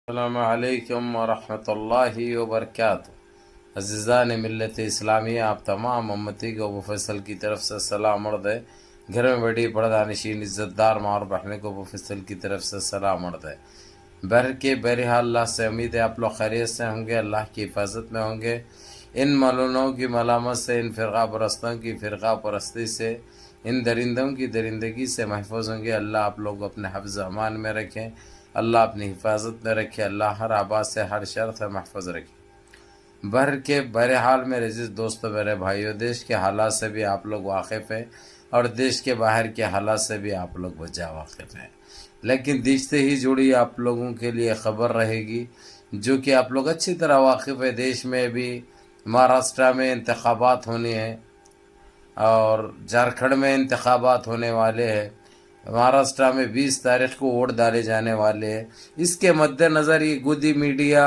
السلام علیکم ورحمۃ اللہ وبرکاتہ۔ عزیزان ملت اسلامیہ، آپ تمام امتی کو ابو فیصل کی طرف سے سلام عرض ہے۔ گھر میں بیٹھی پردہ نشین عزت دار ماں اور بہنیں کو ابو فیصل کی طرف سے سلام عرض ہے۔ بہرحال اللہ سے امید ہے آپ لوگ خیریت سے ہوں گے، اللہ کی حفاظت میں ہوں گے، ان ملعونوں کی ملامت سے، ان فرقہ پرستوں کی فرقہ پرستی سے، ان درندوں کی درندگی سے محفوظ ہوں گے۔ اللہ آپ لوگ اپنے حفظ امان میں رکھیں، اللہ اپنی حفاظت میں رکھے، اللہ ہر آباد سے ہر شر سے محفوظ رکھے۔ بہرحال میرے عزیز دوستو، میرے بھائیو، دیش کے حالات سے بھی آپ لوگ واقف ہیں اور دیش کے باہر کے حالات سے بھی آپ لوگ بجا واقف ہیں، لیکن دیش سے ہی جڑی آپ لوگوں کے لیے خبر رہے گی جو کہ آپ لوگ اچھی طرح واقف ہے۔ دیش میں بھی مہاراشٹرا میں انتخابات ہونے ہیں اور جھارکھنڈ میں انتخابات ہونے والے ہیں۔ مہاراشٹرا میں 20 تاریخ کو ووٹ ڈالے جانے والے ہیں۔ اس کے مد نظر یہ گودی میڈیا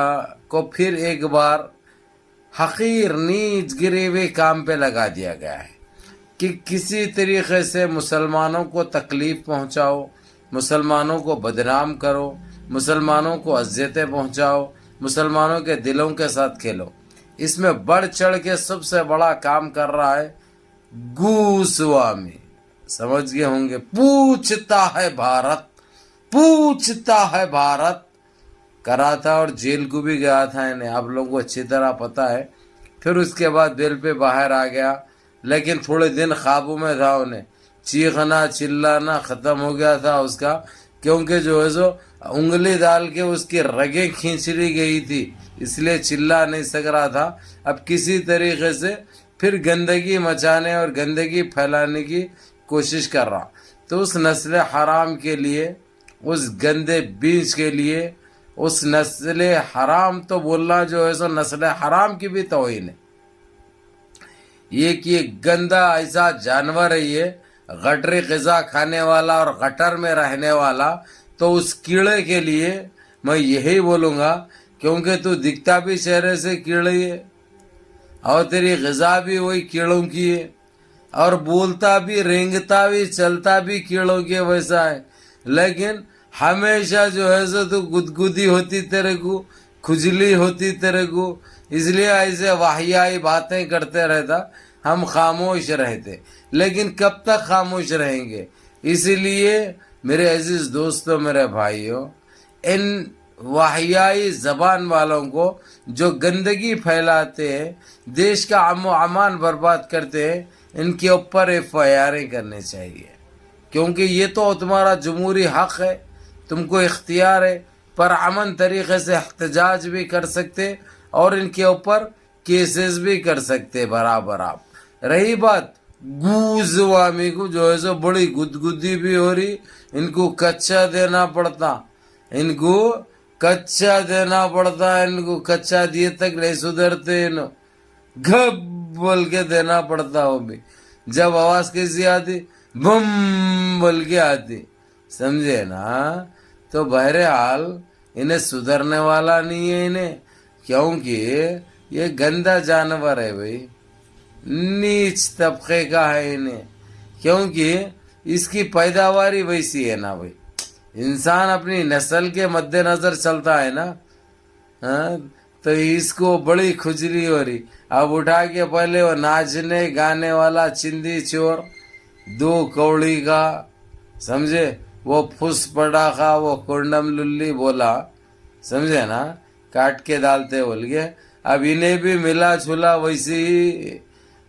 کو پھر ایک بار حقیر نیچ گرے ہوئے کام پہ لگا دیا گیا ہے کہ کسی طریقے سے مسلمانوں کو تکلیف پہنچاؤ، مسلمانوں کو بدنام کرو، مسلمانوں کو اذیتیں پہنچاؤ، مسلمانوں کے دلوں کے ساتھ کھیلو۔ اس میں بڑھ چڑھ کے سب سے بڑا کام کر رہا ہے گوسوامی، سمجھ گئے ہوں گے، پوچھتا ہے بھارت کرا تھا اور جیل کو بھی گیا تھا، انہیں آپ لوگوں کو اچھی طرح پتہ ہے۔ پھر اس کے بعد بیل پہ باہر آ گیا، لیکن تھوڑے دن خوابوں میں تھا، انہیں چیخنا چلانا ختم ہو گیا تھا اس کا، کیونکہ جو ہے سو انگلی ڈال کے اس کی رگیں کھینچ لی گئی تھی، اس لیے چلا نہیں سک رہا تھا۔ اب کسی طریقے سے پھر گندگی مچانے اور گندگی پھیلانے کی کوشش کر رہا، تو اس نسل حرام کے لیے، اس گندے بیج کے لیے، اس نسل حرام تو بولنا جو ہے سو نسل حرام کی بھی توہین ہے۔ یہ کہ گندا ایسا جانور ہے، یہ گٹری غذا کھانے والا اور گٹر میں رہنے والا، تو اس کیڑے کے لیے میں یہی بولوں گا، کیونکہ تو دکھتا بھی چہرے سے کیڑے ہے اور تیری غذا بھی وہی کیڑوں کی ہے اور بولتا بھی، رینگتا بھی، چلتا بھی کیڑوں کے ویسا ہے، لیکن ہمیشہ جو ہے سو تو گدگدی ہوتی تیرے کو، کھجلی ہوتی تیرے کو، اس لیے ایسے واہیائی باتیں کرتے رہتا۔ ہم خاموش رہتے، لیکن کب تک خاموش رہیں گے؟ اسی لیے میرے عزیز دوستو، میرے بھائیوں، ان واہیائی زبان والوں کو جو گندگی پھیلاتے ہیں، دیش کا امن و امان برباد کرتے ہیں، ان کے اوپر FIR کرنے چاہیے، کیونکہ یہ تو تمہارا جمہوری حق ہے، تم کو اختیار ہے، پر امن طریقے سے احتجاج بھی کر سکتے اور ان کے اوپر کیسز بھی کر سکتے برابر آپ۔ رہی بات گوزوامی کو، جو ہے سو بڑی گدگدی بھی ہو رہی، ان کو کچا دینا پڑتا، ان کو کچا دینا پڑتا، ان کو کچا دیے تک نہیں سدھرتے، انہوں گھب بول کے دینا پڑتا، وہ بھی جب آواز کیسی آتی، بم بول کے آتی، سمجھے نا؟ تو بہرحال انہیں سدھرنے والا نہیں ہے انہیں، کیونکہ یہ گندا جانور ہے بھائی، نیچ طبقے کا ہے انہیں، کیونکہ اس کی پیداواری ویسی ہے نا بھائی، انسان اپنی نسل کے مد نظر چلتا ہے نا، تو اس کو بڑی کھجلی ہو رہی۔ اب اٹھا کے پہلے وہ ناچنے گانے والا چندی چور 2 کوڑی کا، سمجھے، وہ پھس پڑاخا، وہ کنڈم للی بولا، سمجھے نا، کاٹ کے ڈالتے بول گئے، اب انہیں بھی ملا چھلا ویسے ہی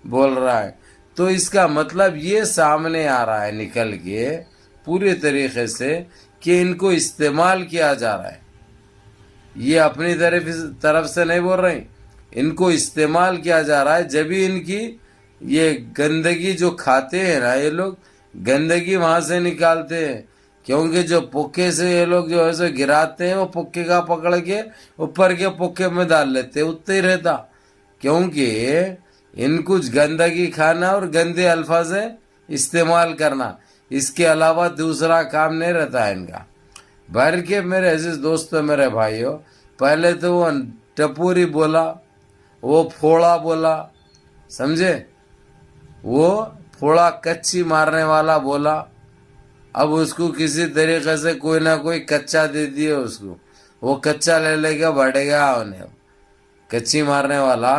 بول رہا ہے۔ تو اس کا مطلب یہ سامنے آ رہا ہے نکل کے پورے طریقے سے کہ ان کو استعمال کیا جا رہا ہے، یہ اپنی طرف سے نہیں بول رہے، ان کو استعمال کیا جا رہا ہے۔ جب ہی ان کی یہ گندگی جو کھاتے ہیں نا، یہ لوگ گندگی وہاں سے نکالتے ہیں، کیونکہ جو پکے سے یہ لوگ جو ہے سو گراتے ہیں، وہ پکے کا پکڑ کے اوپر کے پکے میں ڈال لیتے، اتنے ہی رہتا، کیونکہ ان کچھ گندگی کھانا اور گندے الفاظ استعمال کرنا، اس کے علاوہ دوسرا کام نہیں رہتا ہے ان کا۔ بھر کے میرے عزیز دوستو، میرے بھائیوں، پہلے تو وہ ٹپوری بولا، وہ پھوڑا بولا، سمجھے، وہ پھوڑا کچی مارنے والا بولا، اب اس کو کسی طریقے سے کوئی نہ کوئی کچا دے دیے اس کو، وہ کچا لے لے کے بڑھ گیا انہیں، کچی مارنے والا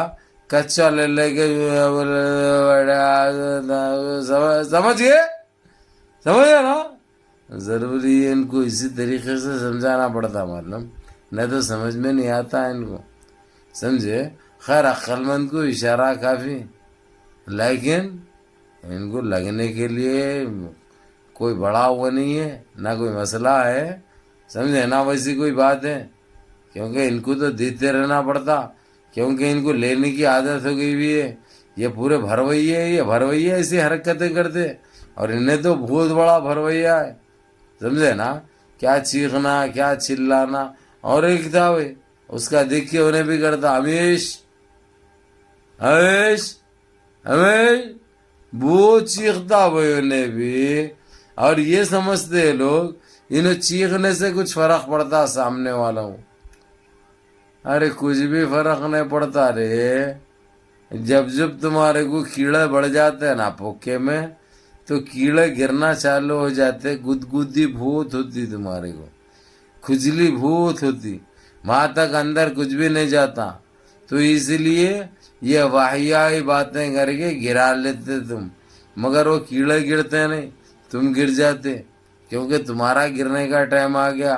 کچا لے لے کے سمجھ گئے، سمجھے نا؟ ضروری ہے ان کو اسی طریقے سے سمجھانا پڑتا معلوم، نہیں تو سمجھ میں نہیں آتا ان کو، سمجھے؟ خیر عقل مند کو اشارہ کافی، لیکن ان کو لگنے کے لیے کوئی بڑا وہ نہیں ہے، نہ کوئی مسئلہ ہے، سمجھے نا؟ ویسی کوئی بات ہے، کیونکہ ان کو تو دیتے رہنا پڑتا، کیونکہ ان کو لینے کی عادت ہو گئی بھی ہے، یہ پورے بھرویے، یہ بھرویے ایسی حرکتیں کرتے، اور انہیں تو بہت بڑا بھرویا ہے، سمجھے نا؟ کیا چیخنا، کیا چلانا، اور ایک تھا وہ اس کا دیکھ کے انہیں بھی کرتا، ہمیش ہمیش ہمیش وہ چیختا بھائی انہیں بھی، اور یہ سمجھتے ہیں لوگ انہیں چیخنے سے کچھ فرق پڑتا سامنے والوں، ارے کچھ بھی فرق نہیں پڑتا رے، جب تمہارے کو کیڑے بڑھ جاتے ہیں نا پوکے میں، تو کیڑے گرنا چالو ہو جاتے، گدگدی بہت ہوتی تمہارے کو، کھجلی بہت ہوتی، وہاں تک اندر کچھ بھی نہیں جاتا، تو اس لیے یہ واہیائی باتیں کر کے گرا لیتے تم، مگر وہ کیڑے گرتے نہیں، تم گر جاتے، کیونکہ تمہارا گرنے کا ٹائم آ گیا،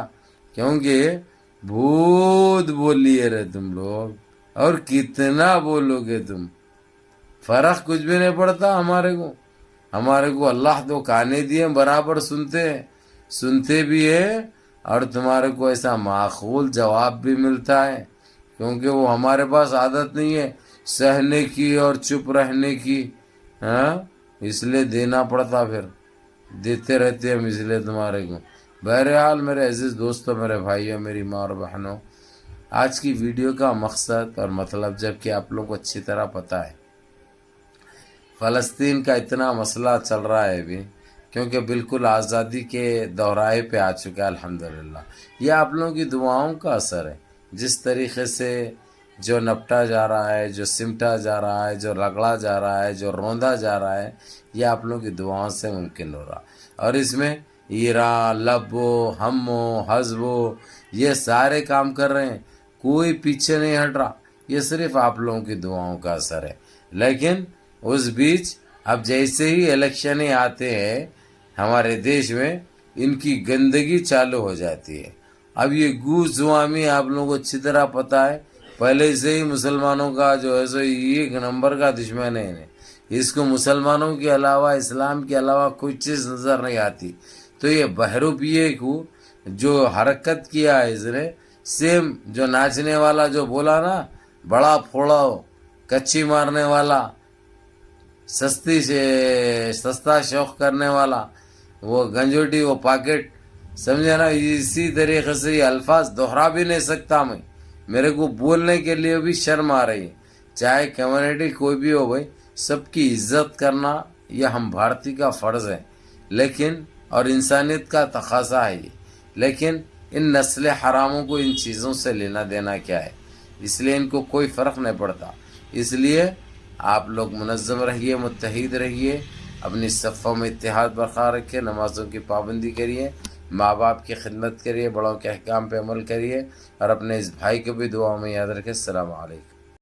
کیونکہ بہت بولیے رہے تم لوگ، اور کتنا بولو گے تم، فرق کچھ بھی نہیں پڑتا ہمارے کو اللہ تو کانے دیے برابر سنتے بھی ہے، اور تمہارے کو ایسا معقول جواب بھی ملتا ہے، کیونکہ وہ ہمارے پاس عادت نہیں ہے سہنے کی اور چپ رہنے کی، ہاں اس لیے دینا پڑتا، پھر دیتے رہتے ہم اس لیے تمہارے کو۔ بہرحال میرے عزیز دوستوں، میرے بھائیوں، میری ماں اور بہنوں، آج کی ویڈیو کا مقصد اور مطلب جب کہ آپ لوگوں کو اچھی طرح پتہ ہے، فلسطین کا اتنا مسئلہ چل رہا ہے ابھی، کیونکہ بالکل آزادی کے دورائے پہ آ چکا ہے الحمدللہ، یہ آپ لوگوں کی دعاؤں کا اثر ہے، جس طریقے سے جو نپٹا جا رہا ہے، جو سمٹا جا رہا ہے، جو رگڑا جا رہا ہے، جو روندا جا رہا ہے، یہ آپ لوگوں کی دعاؤں سے ممکن ہو رہا، اور اس میں ایران، لبو، ہمو، حزبو، یہ سارے کام کر رہے ہیں، کوئی پیچھے نہیں ہٹ رہا، یہ صرف آپ لوگوں کی دعاؤں کا اثر ہے، لیکن اس بیچ اب جیسے ہی الیکشنیں آتے ہیں ہمارے دیش میں، ان کی گندگی چالو ہو جاتی ہے۔ اب یہ گوس زوامی آپ لوگوں کو اچھی طرح پتہ ہے، پہلے سے ہی مسلمانوں کا جو ہے سو ایک نمبر کا دشمن ہے، اس کو مسلمانوں کے علاوہ، اسلام کے علاوہ کوئی چیز نظر نہیں آتی، تو یہ بہروپیے کو جو حرکت کیا ہے اس نے، سیم جو ناچنے والا جو بولا نا، بڑا پھوڑا ہو، کچی مارنے والا، سستا شوق کرنے والا، وہ گنجوٹی، وہ پاکٹ، سمجھے نا؟ اسی طریقے سے یہ الفاظ دوہرا بھی نہیں سکتا میں، میرے کو بولنے کے لیے بھی شرم آ رہی ہے، چاہے کمیونٹی کوئی بھی ہو بھائی، سب کی عزت کرنا یہ ہم بھارتی کا فرض ہے، لیکن اور انسانیت کا تقاضا ہے یہ، لیکن ان نسل حراموں کو ان چیزوں سے لینا دینا کیا ہے، اس لیے ان کو کوئی فرق نہیں پڑتا، اس لیے آپ لوگ منظم رہیے، متحد رہیے، اپنی صفوں میں اتحاد برقرار رکھیے، نمازوں کی پابندی کریے، ماں باپ کی خدمت کریے، بڑوں کے احکام پہ عمل کریے، اور اپنے اس بھائی کو بھی دعاؤں میں یاد رکھیں۔ السلام علیکم۔